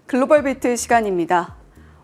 글로벌 비트 시간입니다.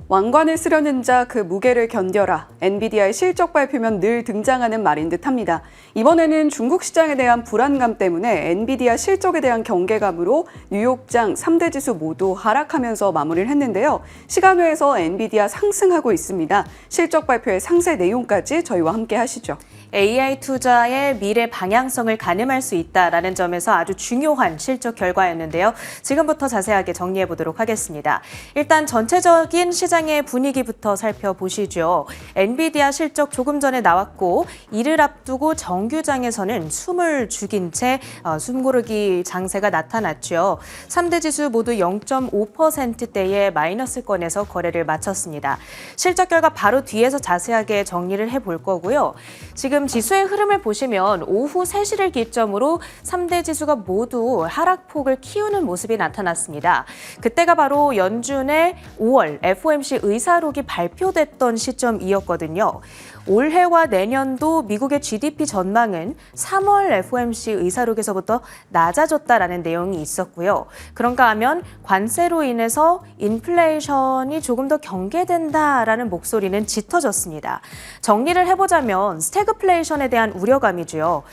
왕관을 쓰려는 자 그 무게를 견뎌라. 엔비디아의 실적 발표면 늘 등장하는 말인 듯합니다. 이번에는 중국 시장에 대한 불안감 때문에 엔비디아 실적에 대한 경계감으로 뉴욕장 3대 지수 모두 하락하면서 마무리를 했는데요. 시간외에서 엔비디아 상승하고 있습니다. 실적 발표의 상세 내용까지 저희와 함께 하시죠. AI 투자의 미래 방향성을 가늠할 수 있다라는 점에서 아주 중요한 실적 결과였는데요. 지금부터 자세하게 정리해 보도록 하겠습니다. 일단 전체적인 시장의 분위기부터 살펴보시죠. 엔비디아 실적 조금 전에 나왔고 이를 앞두고 정규장에서는 숨을 죽인 채 숨고르기 장세가 나타났죠. 3대 지수 모두 0.5%대의 마이너스권에서 거래를 마쳤습니다. 실적 결과 바로 뒤에서 자세하게 정리를 해볼 거고요. 지금 지수의 흐름을 보시면 오후 3시를 기점으로 3대 지수가 모두 하락폭을 키우는 모습이 나타났습니다. 그때가 바로 연준의 5월 FOMC 의사록이 발표됐던 시점이었거든요. 올해와 내년도 미국의 GDP 전망은 3월 FOMC 의사록에서부터 낮아졌다라는 내용이 있었고요. 그런가 하면 관세로 인해서 인플레이션이 조금 더 경계된다라는 목소리는 짙어졌습니다. 정리를 해보자면 스태그플레이션에 대한 우려감이죠.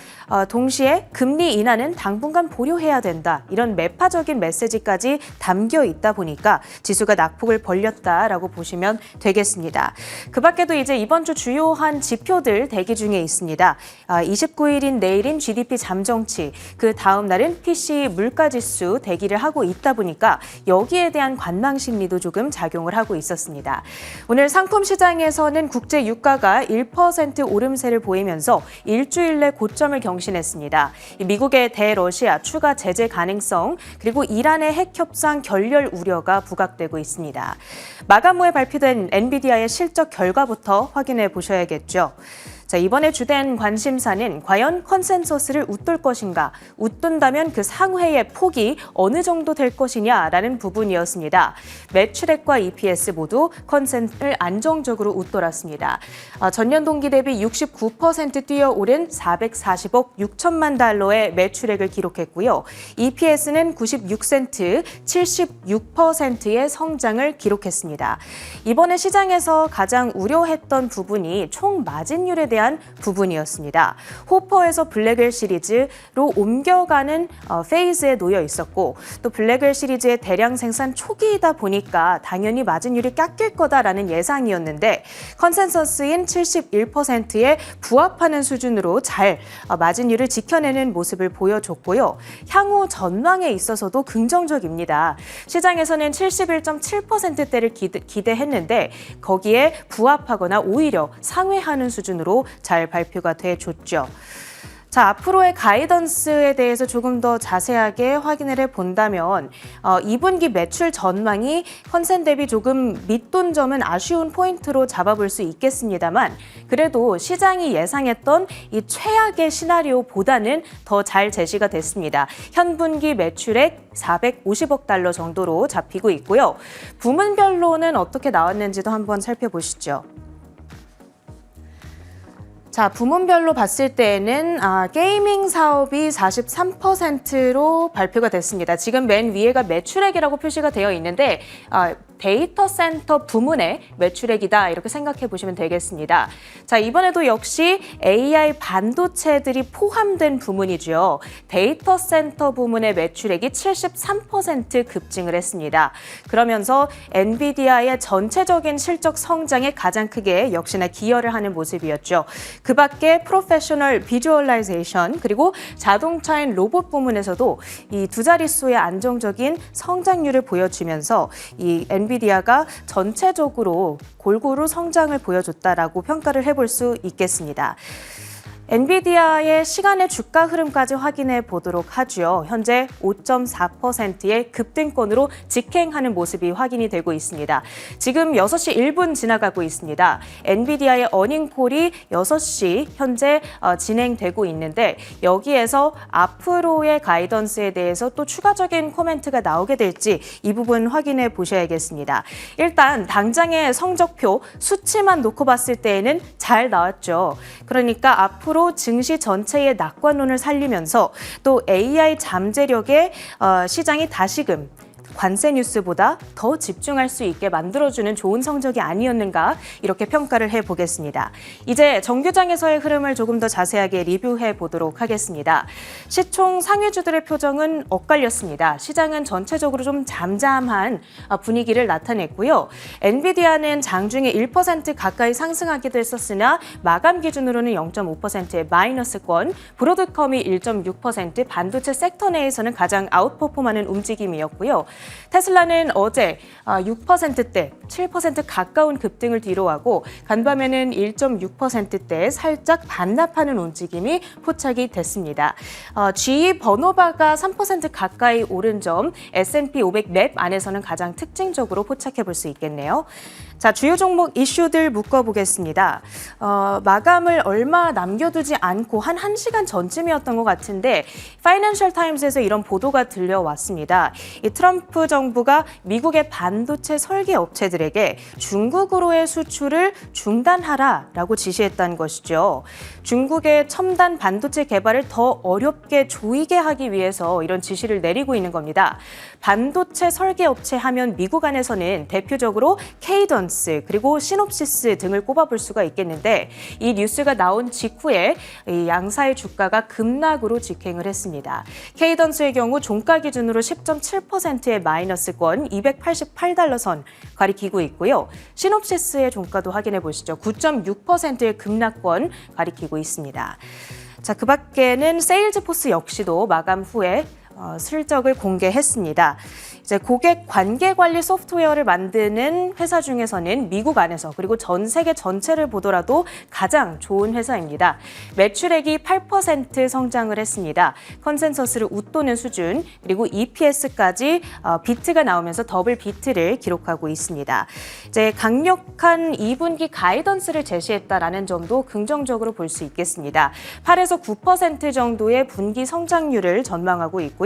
동시에 금리 인하는 당분간 보류해야 된다. 이런 매파적인 메시지까지 담겨 있다 보니까 지수가 낙폭을 벌렸다라고 보시면 되겠습니다. 그 밖에도 이제 이번 주 주요한 지표들 대기 중에 있습니다. 29일인 내일인 GDP 잠정치, 그 다음 날은 PC 물가지수 대기를 하고 있다 보니까 여기에 대한 관망 심리도 조금 작용을 하고 있었습니다. 오늘 상품 시장에서는 국제 유가가 1% 오름세를 보이면서 일주일 내 고점을 경신했습니다. 미국의 대러시아 추가 제재 가능성 그리고 이란의 핵 협상 결렬 우려가 부각되고 있습니다. 마감 후에 발표된 엔비디아의 실적 결과부터 확인해 보셔야겠죠. 자, 이번에 주된 관심사는 과연 컨센서스를 웃돌 것인가, 웃돈다면 그 상회의 폭이 어느 정도 될 것이냐라는 부분이었습니다. 매출액과 EPS 모두 컨센서스를 안정적으로 웃돌았습니다. 전년 동기 대비 69% 뛰어오른 440억 6천만 달러의 매출액을 기록했고요. EPS는 96센트, 76%의 성장을 기록했습니다. 이번에 시장에서 가장 우려했던 부분이 총 마진율에 대한 부분이었습니다. 호퍼에서 블랙웰 시리즈로 옮겨가는 페이즈에 놓여 있었고 또 블랙웰 시리즈의 대량 생산 초기이다 보니까 당연히 마진율이 깎일 거다라는 예상이었는데 컨센서스인 71%에 부합하는 수준으로 잘 마진율을 지켜내는 모습을 보여줬고요. 향후 전망에 있어서도 긍정적입니다. 시장에서는 71.7%대를 기대했는데 거기에 부합하거나 오히려 상회하는 수준으로 잘 발표가 돼줬죠. 자, 앞으로의 가이던스에 대해서 조금 더 자세하게 확인을 해본다면 2분기 매출 전망이 컨센 대비 조금 밑돈 점은 아쉬운 포인트로 잡아볼 수 있겠습니다만 그래도 시장이 예상했던 이 최악의 시나리오보다는 더 잘 제시가 됐습니다. 현 분기 매출액 450억 달러 정도로 잡히고 있고요. 부문별로는 어떻게 나왔는지도 한번 살펴보시죠. 자, 부문별로 봤을 때는 게이밍 사업이 43%로 발표가 됐습니다. 지금 맨 위에가 매출액이라고 표시가 되어 있는데 데이터 센터 부문의 매출액이다 이렇게 생각해 보시면 되겠습니다. 자, 이번에도 역시 AI 반도체들이 포함된 부문이죠. 데이터 센터 부문의 매출액이 73% 급증을 했습니다. 그러면서 엔비디아의 전체적인 실적 성장에 가장 크게 역시나 기여를 하는 모습이었죠. 그 밖에 프로페셔널 비주얼라이제이션 그리고 자동차인 로봇 부문에서도 이 두 자릿수의 안정적인 성장률을 보여주면서 이 엔비디아가 전체적으로 골고루 성장을 보여줬다라고 평가를 해볼 수 있겠습니다. 엔비디아의 시간의 주가 흐름까지 확인해 보도록 하죠. 현재 5.4%의 급등권으로 직행하는 모습이 확인이 되고 있습니다. 지금 6시 1분 지나가고 있습니다. 엔비디아의 어닝콜이 6시 현재 진행되고 있는데 여기에서 앞으로의 가이던스에 대해서 또 추가적인 코멘트가 나오게 될지 이 부분 확인해 보셔야겠습니다. 일단 당장의 성적표 수치만 놓고 봤을 때에는 잘 나왔죠. 그러니까 앞으로 정도로 증시 전체의 낙관론을 살리면서 또 AI 잠재력에 시장이 다시금 관세 뉴스보다 더 집중할 수 있게 만들어주는 좋은 성적이 아니었는가 이렇게 평가를 해보겠습니다. 이제 정규장에서의 흐름을 조금 더 자세하게 리뷰해 보도록 하겠습니다. 시총 상위주들의 표정은 엇갈렸습니다. 시장은 전체적으로 좀 잠잠한 분위기를 나타냈고요. 엔비디아는 장중에 1% 가까이 상승하기도 했었으나 마감 기준으로는 0.5%의 마이너스권, 브로드컴이 1.6%, 반도체 섹터 내에서는 가장 아웃퍼폼하는 움직임이었고요. 테슬라는 어제 6%대, 7% 가까운 급등을 뒤로하고 간밤에는 1.6%대 살짝 반납하는 움직임이 포착이 됐습니다. GE 버노바가 3% 가까이 오른 점 S&P 500 랩 안에서는 가장 특징적으로 포착해 볼 수 있겠네요. 자, 주요 종목 이슈들 묶어보겠습니다. 마감을 얼마 남겨두지 않고 한 1시간 전쯤이었던 것 같은데 파이낸셜 타임스에서 이런 보도가 들려왔습니다. 이 트럼프 정부가 미국의 반도체 설계 업체들에게 중국으로의 수출을 중단하라라고 지시했다는 것이죠. 중국의 첨단 반도체 개발을 더 어렵게 조이게 하기 위해서 이런 지시를 내리고 있는 겁니다. 반도체 설계 업체 하면 미국 안에서는 대표적으로 케이던스 그리고 시놉시스 등을 꼽아볼 수가 있겠는데 이 뉴스가 나온 직후에 이 양사의 주가가 급락으로 직행을 했습니다. 케이던스의 경우 종가 기준으로 10.7%의 마이너스권 288달러 선 가리키고 있고요. 시놉시스의 종가도 확인해 보시죠. 9.6%의 급락권 가리키고 있습니다. 자, 그 밖에는 세일즈포스 역시도 마감 후에 실적을 공개했습니다. 이제 고객 관계 관리 소프트웨어를 만드는 회사 중에서는 미국 안에서 그리고 전 세계 전체를 보더라도 가장 좋은 회사입니다. 매출액이 8% 성장을 했습니다. 컨센서스를 웃도는 수준, 그리고 EPS까지 비트가 나오면서 더블 비트를 기록하고 있습니다. 이제 강력한 2분기 가이던스를 제시했다라는 점도 긍정적으로 볼 수 있겠습니다. 8에서 9% 정도의 분기 성장률을 전망하고 있고요.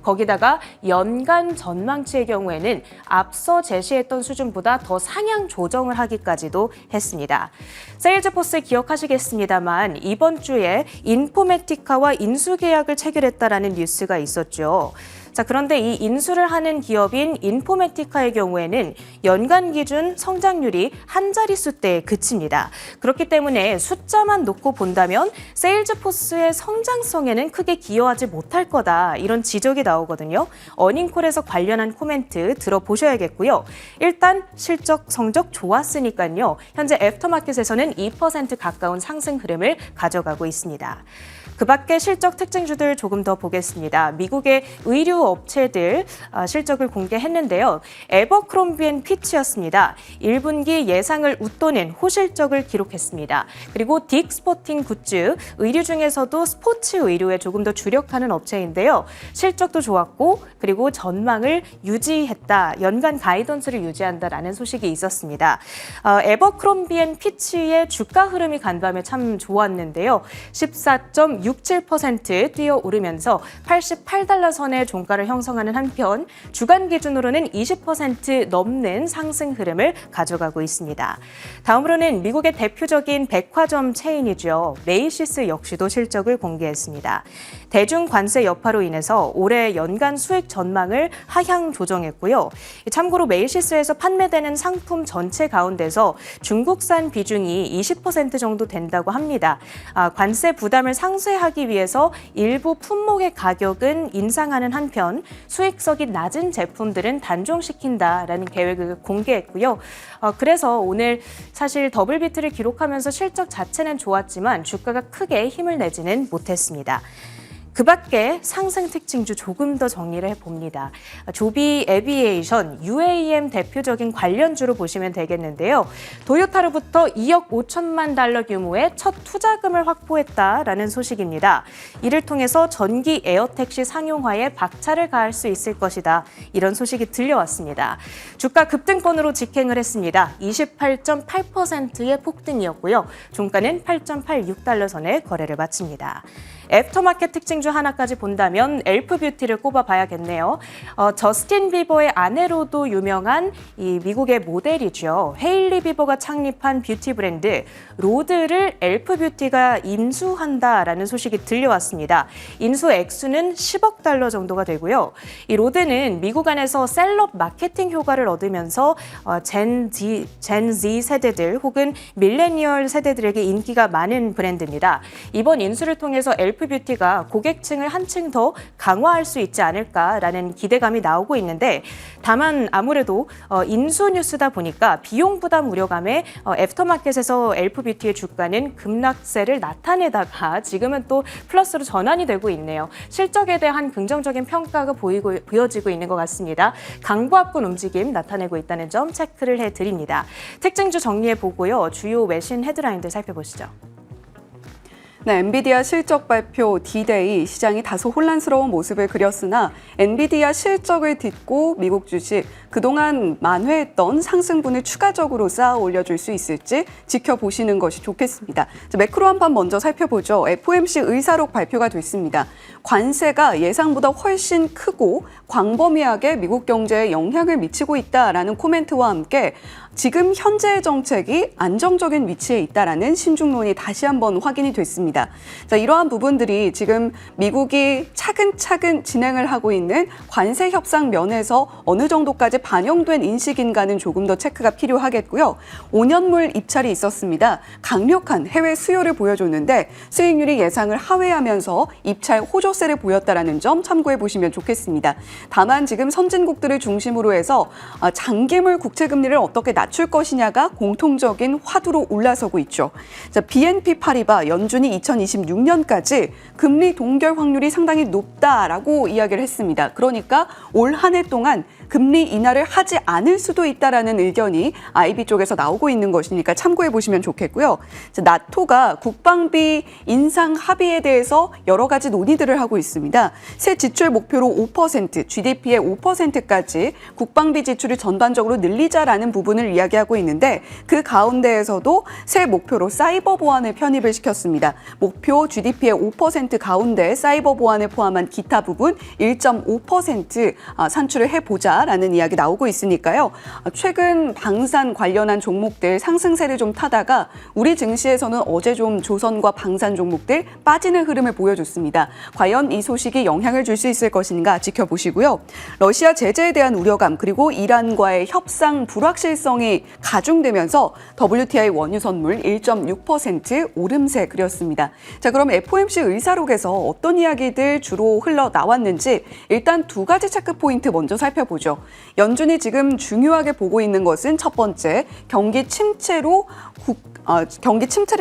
거기다가 연간 전망치의 경우에는 앞서 제시했던 수준보다 더 상향 조정을 하기까지도 했습니다. 세일즈포스 기억하시겠습니다만 이번 주에 인포메티카와 인수 계약을 체결했다라는 뉴스가 있었죠. 자, 그런데 이 인수를 하는 기업인 인포메티카의 경우에는 연간 기준 성장률이 한 자릿수대에 그칩니다. 그렇기 때문에 숫자만 놓고 본다면 세일즈포스의 성장성에는 크게 기여하지 못할 거다 이런 지적이 나오거든요. 어닝콜에서 관련한 코멘트 들어보셔야겠고요. 일단 실적 성적 좋았으니까요. 현재 애프터마켓에서는 2% 가까운 상승 흐름을 가져가고 있습니다. 그 밖에 실적 특징주들 조금 더 보겠습니다. 미국의 의류 업체들 실적을 공개했는데요. 에버크롬비 & 피치였습니다. 1분기 예상을 웃도는 호실적을 기록했습니다. 그리고 딕 스포팅 굿즈, 의류 중에서도 스포츠 의류에 조금 더 주력하는 업체인데요. 실적도 좋았고 그리고 전망을 유지했다. 연간 가이던스를 유지한다라는 소식이 있었습니다. 에버크롬비 & 피치의 주가 흐름이 간밤에 참 좋았는데요. 14.67% 뛰어오르면서 88달러 선의 종가를 형성하는 한편 주간 기준으로는 20% 넘는 상승 흐름을 가져가고 있습니다. 다음으로는 미국의 대표적인 백화점 체인이죠. 메이시스 역시도 실적을 공개했습니다. 대중 관세 여파로 인해서 올해 연간 수익 전망을 하향 조정했고요. 참고로 메이시스에서 판매되는 상품 전체 가운데서 중국산 비중이 20% 정도 된다고 합니다. 관세 부담을 상쇄하기 위해서 일부 품목의 가격은 인상하는 한편 수익성이 낮은 제품들은 단종시킨다라는 계획을 공개했고요. 그래서 오늘 사실 더블비트를 기록하면서 실적 자체는 좋았지만 주가가 크게 힘을 내지는 못했습니다. 그 밖에 상승 특징주 조금 더 정리를 해봅니다. 조비 에비에이션, UAM 대표적인 관련주로 보시면 되겠는데요. 도요타로부터 2억 5천만 달러 규모의 첫 투자금을 확보했다라는 소식입니다. 이를 통해서 전기 에어택시 상용화에 박차를 가할 수 있을 것이다. 이런 소식이 들려왔습니다. 주가 급등권으로 직행을 했습니다. 28.8%의 폭등이었고요. 종가는 8.86달러 선에 거래를 마칩니다. 애프터마켓 특징 중 하나까지 본다면 엘프 뷰티를 꼽아봐야겠네요. 저스틴 비버의 아내로도 유명한 이 미국의 모델이죠. 헤일리 비버가 창립한 뷰티 브랜드 로드를 엘프 뷰티가 인수한다라는 소식이 들려왔습니다. 인수 액수는 10억 달러 정도가 되고요. 이 로드는 미국 안에서 셀럽 마케팅 효과를 얻으면서 젠 Z 세대들 혹은 밀레니얼 세대들에게 인기가 많은 브랜드입니다. 이번 인수를 통해서 엘프 뷰티가 고객층을 한층 더 강화할 수 있지 않을까라는 기대감이 나오고 있는데 다만 아무래도 인수 뉴스다 보니까 비용 부담 우려감에 애프터마켓에서 엘프 뷰티의 주가는 급락세를 나타내다가 지금은 또 플러스로 전환이 되고 있네요. 실적에 대한 긍정적인 평가가 보여지고 있는 것 같습니다. 강보합권 움직임 나타내고 있다는 점 체크를 해드립니다. 특징주 정리해보고요. 주요 외신 헤드라인들 살펴보시죠. 네, 엔비디아 실적 발표 D-Day 시장이 다소 혼란스러운 모습을 그렸으나 엔비디아 실적을 딛고 미국 주식 그동안 만회했던 상승분을 추가적으로 쌓아 올려줄 수 있을지 지켜보시는 것이 좋겠습니다. 매크로 한판 먼저 살펴보죠. FOMC 의사록 발표가 됐습니다. 관세가 예상보다 훨씬 크고 광범위하게 미국 경제에 영향을 미치고 있다라는 코멘트와 함께 지금 현재의 정책이 안정적인 위치에 있다라는 신중론이 다시 한번 확인이 됐습니다. 자, 이러한 부분들이 지금 미국이 차근차근 진행을 하고 있는 관세 협상 면에서 어느 정도까지 반영된 인식인가는 조금 더 체크가 필요하겠고요. 5년물 입찰이 있었습니다. 강력한 해외 수요를 보여줬는데 수익률이 예상을 하회하면서 입찰 호조세를 보였다라는 점 참고해 보시면 좋겠습니다. 다만 지금 선진국들을 중심으로 해서 장기물 국채 금리를 어떻게 낮출 것이냐가 공통적인 화두로 올라서고 있죠. 자, BNP 파리바 연준이 2026년까지 금리 동결 확률이 상당히 높다라고 이야기를 했습니다. 그러니까 올 한 해 동안 금리 인하를 하지 않을 수도 있다라는 의견이 IB 쪽에서 나오고 있는 것이니까 참고해 보시면 좋겠고요. 자, 나토가 국방비 인상 합의에 대해서 여러 가지 논의들을 하고 있습니다. 새 지출 목표로 5%, GDP의 5%까지 국방비 지출을 전반적으로 늘리자라는 부분을 이야기하고 있는데 그 가운데에서도 새 목표로 사이버 보안을 편입을 시켰습니다. 목표 GDP의 5% 가운데 사이버 보안을 포함한 기타 부분 1.5% 산출을 해보자라는 이야기 나오고 있으니까요. 최근 방산 관련한 종목들 상승세를 좀 타다가 우리 증시에서는 어제 좀 조선과 방산 종목들 빠지는 흐름을 보여줬습니다. 과연 이 소식이 영향을 줄 수 있을 것인가 지켜보시고요. 러시아 제재에 대한 우려감 그리고 이란과의 협상 불확실성이 가중되면서 WTI 원유 선물 1.6% 오름세 그렸습니다. 자, 그럼 FOMC 의사록에서 어떤 이야기들 주로 흘러나왔는지 일단 두 가지 체크 포인트 먼저 살펴보죠. 연준이 지금 중요하게 보고 있는 것은 첫 번째, 경기 침체를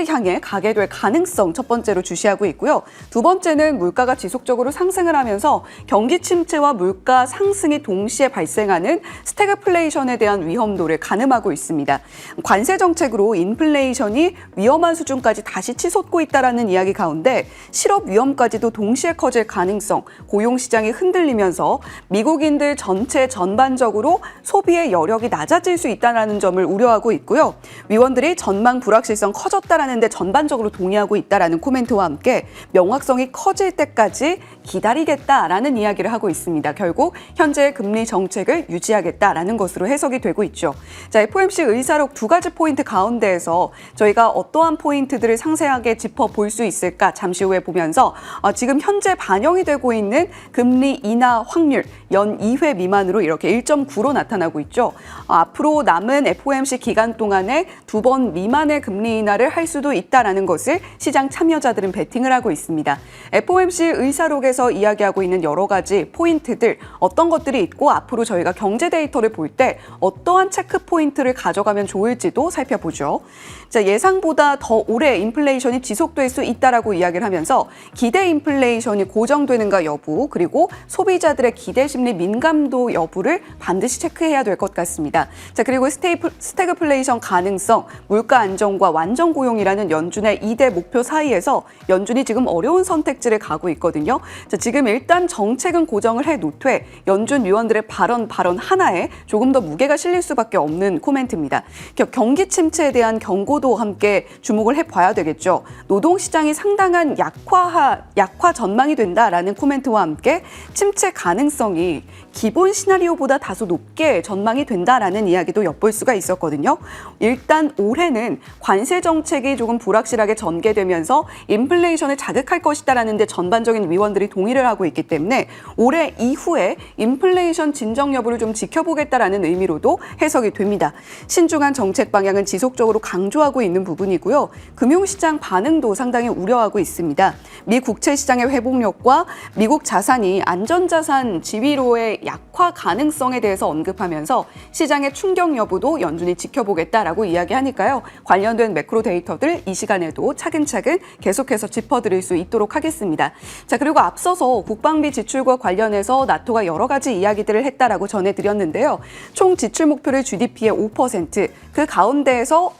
향해 가게 될 가능성 첫 번째로 주시하고 있고요. 두 번째는 물가가 지속적으로 상승을 하면서 경기 침체와 물가 상승이 동시에 발생하는 스태그플레이션에 대한 위험도를 가늠하고 있습니다. 관세 정책으로 인플레이션이 위험한 수준까지 다시 치솟고 있다라는 이야기 가운데 실업 위험까지도 동시에 커질 가능성, 고용 시장이 흔들리면서 미국인들 전체 전반적으로 소비의 여력이 낮아질 수 있다는 점을 우려하고 있고요. 위원들이 전망 불확실성 커졌다라는데 전반적으로 동의하고 있다라는 코멘트와 함께 명확성이 커질 때까지 기다리겠다라는 이야기를 하고 있습니다. 결국 현재의 금리 정책을 유지하겠다라는 것으로 해석이 되고 있죠. 자, FOMC 의사록 두 가지 포인트 가운데에서 저희가 어떠한 포인트들을 상세하게 짚어볼 수 있을까 잠시 후에 보면서 지금 현재 반영이 되고 있는 금리 인하 확률 연 2회 미만으로 이렇게 1.9로 나타나고 있죠. 앞으로 남은 FOMC 기간 동안에 2번 미만의 금리 인하를 할 수도 있다라는 것을 시장 참여자들은 베팅을 하고 있습니다. FOMC 의사록에서 이야기하고 있는 여러 가지 포인트들 어떤 것들이 있고 앞으로 저희가 경제 데이터를 볼 때 어떠한 체크 포인트를 가져가면 좋을지도 살펴보죠. 자, 예상보다 더 오래 인플레이션이 지속될 수 있다라고 이야기를 하면서 기대 인플레이션이 고정되는가 여부 그리고 소비자들의 기대 심리 민감도 여부를 반드시 체크해야 될 것 같습니다. 자, 그리고 스태그플레이션 가능성, 물가 안정과 완전 고용이라는 연준의 2대 목표 사이에서 연준이 지금 어려운 선택지를 가고 있거든요. 있거든요. 자, 지금 일단 정책은 고정을 해놓되 연준 위원들의 발언 하나에 조금 더 무게가 실릴 수밖에 없는 코멘트입니다. 경기 침체에 대한 경고도 함께 주목을 해봐야 되겠죠. 노동시장이 상당한 약화 전망이 된다라는 코멘트와 함께 침체 가능성이 기본 시나리오보다 다소 높게 전망이 된다라는 이야기도 엿볼 수가 있었거든요. 일단 올해는 관세 정책이 조금 불확실하게 전개되면서 인플레이션을 자극할 것이다라는 데 전반적인 위원들이 동의를 하고 있기 때문에 올해 이후에 인플레이션 진정 여부를 좀 지켜보겠다라는 의미로도 해석이 됩니다. 신중한 정책 방향은 지속적으로 강조하고 있는 부분이고요. 금융시장 반응도 상당히 우려하고 있습니다. 미 국채 시장의 회복력과 미국 자산이 안전자산 지위로의 약화 가능성에 대해서 언급하면서 시장의 충격 여부도 연준이 지켜보겠다라고 이야기하니까요. 관련된 매크로 데이터들 이 시간에도 차근차근 계속해서 짚어드릴 수 있도록 하겠습니다. 자, 그리고 앞서서 국방비 지출과 관련해서 나토가 여러 가지 이야기들을 했다라고 전해드렸는데요. 총 지출 목표를 GDP의 5%, 그 가운데에서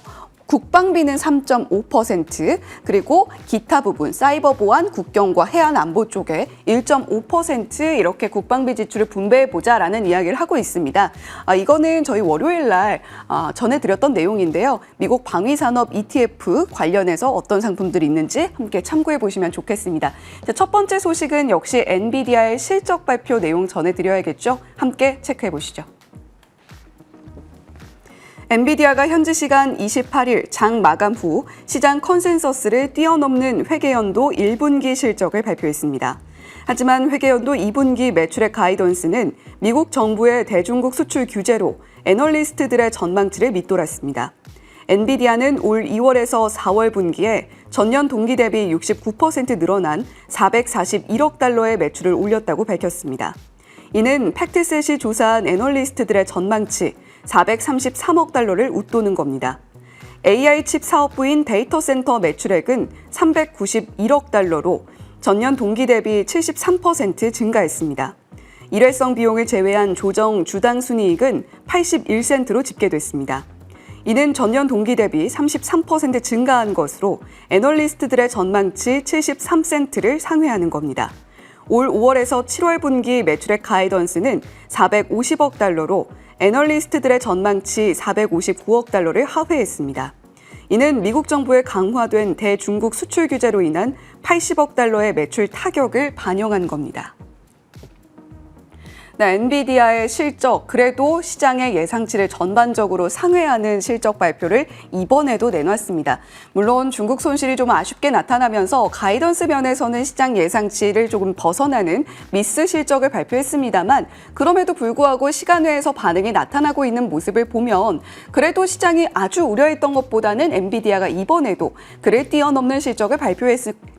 국방비는 3.5%, 그리고 기타 부분, 사이버 보안, 국경과 해안 안보 쪽에 1.5% 이렇게 국방비 지출을 분배해보자라는 이야기를 하고 있습니다. 이거는 저희 월요일 날 전해드렸던 내용인데요. 미국 방위산업 ETF 관련해서 어떤 상품들이 있는지 함께 참고해 보시면 좋겠습니다. 자, 첫 번째 소식은 역시 엔비디아의 실적 발표 내용 전해드려야겠죠. 함께 체크해 보시죠. 엔비디아가 현지 시간 28일 장 마감 후 시장 컨센서스를 뛰어넘는 회계연도 1분기 실적을 발표했습니다. 하지만 회계연도 2분기 매출액 가이던스는 미국 정부의 대중국 수출 규제로 애널리스트들의 전망치를 밑돌았습니다. 엔비디아는 올 2월에서 4월 분기에 전년 동기 대비 69% 늘어난 441억 달러의 매출을 올렸다고 밝혔습니다. 이는 팩트셋이 조사한 애널리스트들의 전망치 433억 달러를 웃도는 겁니다. AI 칩 사업부인 데이터 센터 매출액은 391억 달러로 전년 동기 대비 73% 증가했습니다. 일회성 비용을 제외한 조정 주당 순이익은 81센트로 집계됐습니다. 이는 전년 동기 대비 33% 증가한 것으로 애널리스트들의 전망치 73센트를 상회하는 겁니다. 올 5월에서 7월 분기 매출액 가이던스는 450억 달러로 애널리스트들의 전망치 459억 달러를 하회했습니다. 이는 미국 정부의 강화된 대중국 수출 규제로 인한 80억 달러의 매출 타격을 반영한 겁니다. 네, 엔비디아의 실적, 그래도 시장의 예상치를 전반적으로 상회하는 실적 발표를 이번에도 내놨습니다. 물론 중국 손실이 좀 아쉽게 나타나면서 가이던스 면에서는 시장 예상치를 조금 벗어나는 미스 실적을 발표했습니다만 그럼에도 불구하고 시간외에서 반응이 나타나고 있는 모습을 보면 그래도 시장이 아주 우려했던 것보다는 엔비디아가 이번에도 그를 뛰어넘는 실적을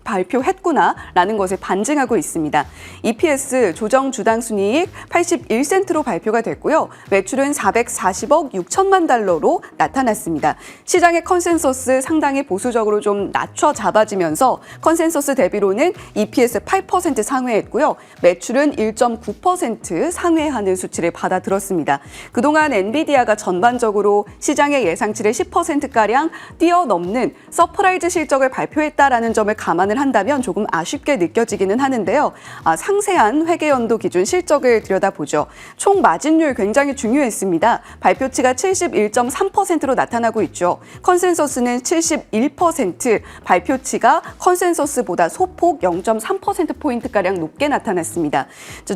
발표했구나라는 것을 반증하고 있습니다. EPS 조정 주당 순이익 81센트로 발표가 됐고요. 매출은 440억 6천만 달러로 나타났습니다. 시장의 컨센서스 상당히 보수적으로 좀 낮춰 잡아지면서 컨센서스 대비로는 EPS 8% 상회했고요. 매출은 1.9% 상회하는 수치를 받아들었습니다. 그동안 엔비디아가 전반적으로 시장의 예상치를 10%가량 뛰어넘는 서프라이즈 실적을 발표했다라는 점을 감안을 한다면 조금 아쉽게 느껴지기는 하는데요. 상세한 회계연도 기준 실적을 들여다보죠. 총 마진율 굉장히 중요했습니다. 발표치가 71.3%로 나타나고 있죠. 컨센서스는 71%, 발표치가 컨센서스보다 소폭 0.3%포인트가량 높게 나타났습니다.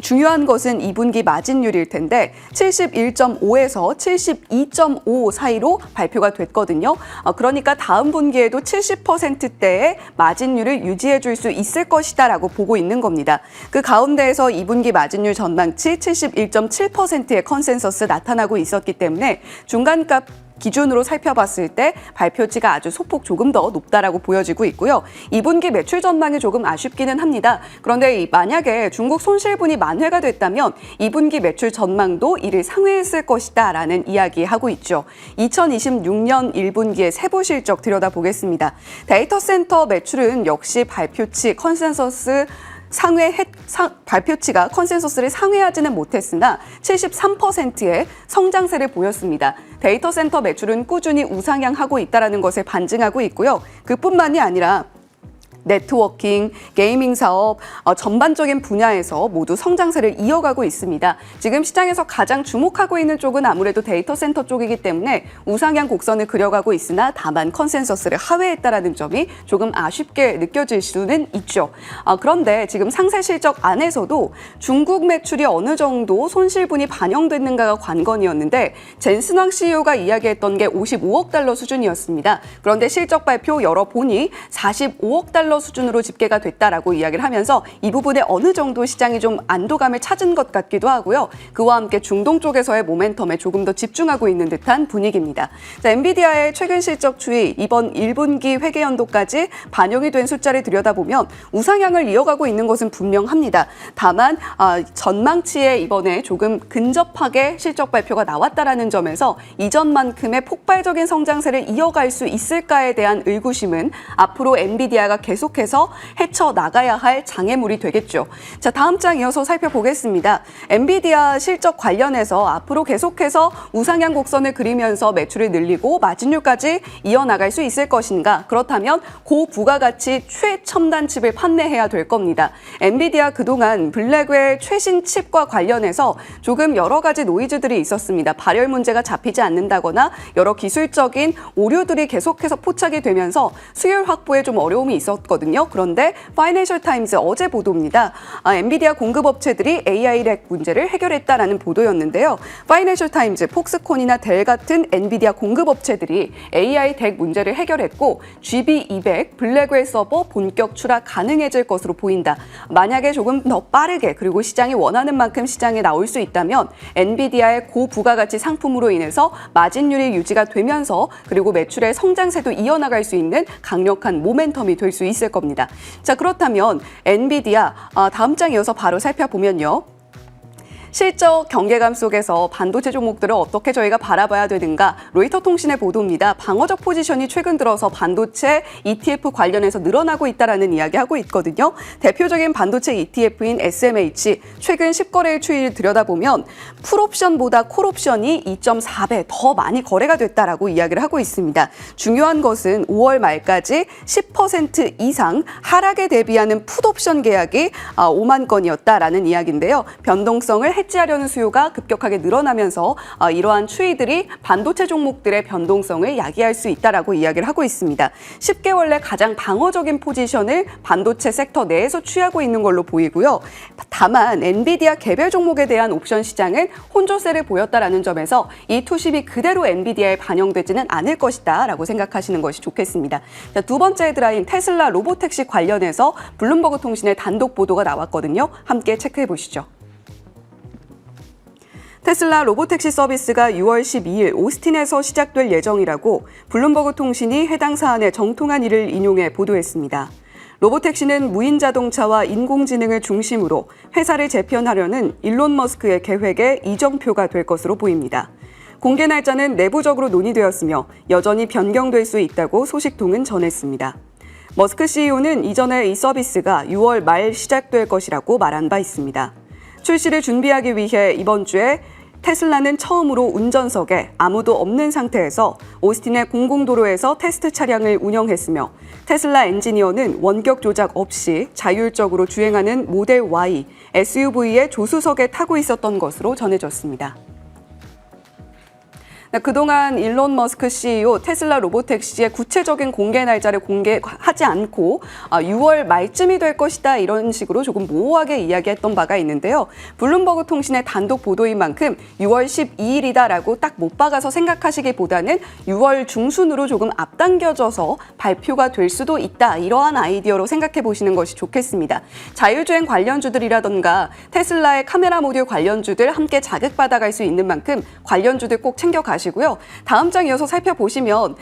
중요한 것은 2분기 마진율일 텐데 71.5에서 72.5 사이로 발표가 됐거든요. 그러니까 다음 분기에도 70%대의 마진율을 유지해 줄 수 있을 것이다라고 보고 있는 겁니다. 그 가운데에서 2분기 마진율 전망치 71.7%의 컨센서스 나타나고 있었기 때문에 중간값 기준으로 살펴봤을 때 발표치가 아주 소폭 조금 더 높다라고 보여지고 있고요. 2분기 매출 전망이 조금 아쉽기는 합니다. 그런데 만약에 중국 손실분이 만회가 됐다면 2분기 매출 전망도 이를 상회했을 것이다라는 이야기하고 있죠. 2026년 1분기의 세부 실적 들여다보겠습니다. 데이터 센터 매출은 역시 발표치 컨센서스 발표치가 컨센서스를 상회하지는 못했으나 73%의 성장세를 보였습니다. 데이터 센터 매출은 꾸준히 우상향하고 있다는 것을 반증하고 있고요. 그뿐만이 아니라 네트워킹, 게이밍 사업, 전반적인 분야에서 모두 성장세를 이어가고 있습니다. 지금 시장에서 가장 주목하고 있는 쪽은 아무래도 데이터 센터 쪽이기 때문에 우상향 곡선을 그려가고 있으나 다만 컨센서스를 하회했다라는 점이 조금 아쉽게 느껴질 수는 있죠. 그런데 지금 상세 실적 안에서도 중국 매출이 어느 정도 손실분이 반영됐는가가 관건이었는데 젠슨왕 CEO가 이야기했던 게 55억 달러 수준이었습니다. 그런데 실적 발표 열어보니 45억 달러 수준으로 집계가 됐다라고 이야기를 하면서 이 부분에 어느 정도 시장이 좀 안도감을 찾은 것 같기도 하고요. 그와 함께 중동 쪽에서의 모멘텀에 조금 더 집중하고 있는 듯한 분위기입니다. 자, 엔비디아의 최근 실적 추이 이번 1분기 회계연도까지 반영이 된 숫자를 들여다보면 우상향을 이어가고 있는 것은 분명합니다. 다만 전망치에 이번에 조금 근접하게 실적 발표가 나왔다라는 점에서 이전만큼의 폭발적인 성장세를 이어갈 수 있을까에 대한 의구심은 앞으로 엔비디아가 계속해서 헤쳐나가야 할 장애물이 되겠죠. 자, 다음 장 이어서 살펴보겠습니다. 엔비디아 실적 관련해서 앞으로 계속해서 우상향 곡선을 그리면서 매출을 늘리고 마진율까지 이어나갈 수 있을 것인가? 그렇다면 고부가가치 최첨단 칩을 판매해야 될 겁니다. 엔비디아 그동안 블랙웰 최신 칩과 관련해서 조금 여러 가지 노이즈들이 있었습니다. 발열 문제가 잡히지 않는다거나 여러 기술적인 오류들이 계속해서 포착이 되면서 수율 확보에 좀 어려움이 있었거든요. 그런데 파이낸셜 타임즈 어제 보도입니다. 엔비디아 공급업체들이 AI 렉 문제를 해결했다라는 보도였는데요. 파이낸셜 타임즈, 폭스콘이나 델 같은 엔비디아 공급업체들이 AI 덱 문제를 해결했고 GB200 블랙웰 서버 본격 출하 가능해질 것으로 보인다. 만약에 조금 더 빠르게 그리고 시장이 원하는 만큼 시장에 나올 수 있다면 엔비디아의 고부가가치 상품으로 인해서 마진율이 유지가 되면서 그리고 매출의 성장세도 이어나갈 수 있는 강력한 모멘텀이 될 수 있을 겁니다. 자, 그렇다면 엔비디아 다음 장 이어서 바로 살펴보면요. 실적 경계감 속에서 반도체 종목들을 어떻게 저희가 바라봐야 되는가? 로이터 통신의 보도입니다. 방어적 포지션이 최근 들어서 반도체 ETF 관련해서 늘어나고 있다라는 이야기하고 있거든요. 대표적인 반도체 ETF인 SMH 최근 10거래일 추이를 들여다보면 풀옵션보다 콜옵션이 2.4배 더 많이 거래가 됐다라고 이야기를 하고 있습니다. 중요한 것은 5월 말까지 10% 이상 하락에 대비하는 풋옵션 계약이 5만 건이었다라는 이야기인데요. 변동성을 해지하려는 수요가 급격하게 늘어나면서 이러한 추이들이 반도체 종목들의 변동성을 야기할 수 있다라고 이야기를 하고 있습니다. 10개월 내 가장 방어적인 포지션을 반도체 섹터 내에서 취하고 있는 걸로 보이고요. 다만 엔비디아 개별 종목에 대한 옵션 시장은 혼조세를 보였다라는 점에서 이 투심이 그대로 엔비디아에 반영되지는 않을 것이다라고 생각하시는 것이 좋겠습니다. 자, 두 번째 헤드라인 테슬라 로보택시 관련해서 블룸버그 통신의 단독 보도가 나왔거든요. 함께 체크해 보시죠. 테슬라 로보택시 서비스가 6월 12일 오스틴에서 시작될 예정이라고 블룸버그 통신이 해당 사안의 정통한 일을 인용해 보도했습니다. 로보택시는 무인 자동차와 인공지능을 중심으로 회사를 재편하려는 일론 머스크의 계획의 이정표가 될 것으로 보입니다. 공개 날짜는 내부적으로 논의되었으며 여전히 변경될 수 있다고 소식통은 전했습니다. 머스크 CEO는 이전에 이 서비스가 6월 말 시작될 것이라고 말한 바 있습니다. 출시를 준비하기 위해 이번 주에 테슬라는 처음으로 운전석에 아무도 없는 상태에서 오스틴의 공공도로에서 테스트 차량을 운영했으며 테슬라 엔지니어는 원격 조작 없이 자율적으로 주행하는 모델 Y, SUV의 조수석에 타고 있었던 것으로 전해졌습니다. 그동안 일론 머스크 CEO 테슬라 로보택시의 구체적인 공개 날짜를 공개하지 않고 6월 말쯤이 될 것이다 이런 식으로 조금 모호하게 이야기했던 바가 있는데요. 블룸버그 통신의 단독 보도인 만큼 6월 12일이다라고 딱 못 박아서 생각하시기보다는 6월 중순으로 조금 앞당겨져서 발표가 될 수도 있다. 이러한 아이디어로 생각해 보시는 것이 좋겠습니다. 자율주행 관련주들이라던가 테슬라의 카메라 모듈 관련주들 함께 자극받아갈 수 있는 만큼 관련주들 꼭 챙겨가시고요. 다음 장 이어서 살펴보시면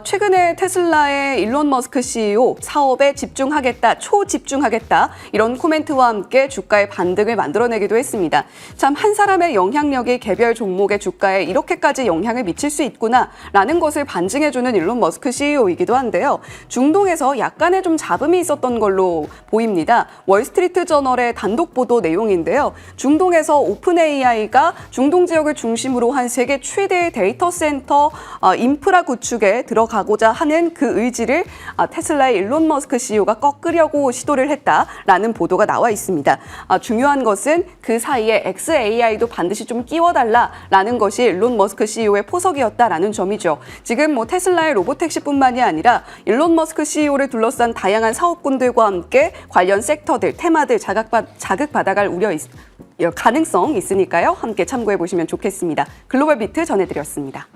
최근에 테슬라의 일론 머스크 CEO 사업에 집중하겠다, 초집중하겠다 이런 코멘트와 함께 주가의 반등을 만들어내기도 했습니다. 참 한 사람의 영향력이 개별 종목의 주가에 이렇게까지 영향을 미칠 수 있구나라는 것을 반증해주는 일론 머스크 CEO이기도 한데요. 중동에서 약간의 좀 잡음이 있었던 걸로 보입니다. 월스트리트 저널의 단독 보도 내용인데요. 중동에서 오픈 AI가 중동 지역을 중심으로 한 세계 최대의 데이터 센터 인프라 구축에 들어가고자 하는 그 의지를 테슬라의 일론 머스크 CEO가 꺾으려고 시도를 했다라는 보도가 나와 있습니다. 중요한 것은 그 사이에 xAI도 반드시 좀 끼워달라라는 것이 일론 머스크 CEO의 포석이었다라는 점이죠. 지금 테슬라의 로보택시뿐만이 아니라 일론 머스크 CEO를 둘러싼 다양한 사업군들과 함께 관련 섹터들, 테마들 자극받아갈 가능성 있으니까요. 함께 참고해 보시면 좋겠습니다. 글로벌 비트 전해드렸습니다.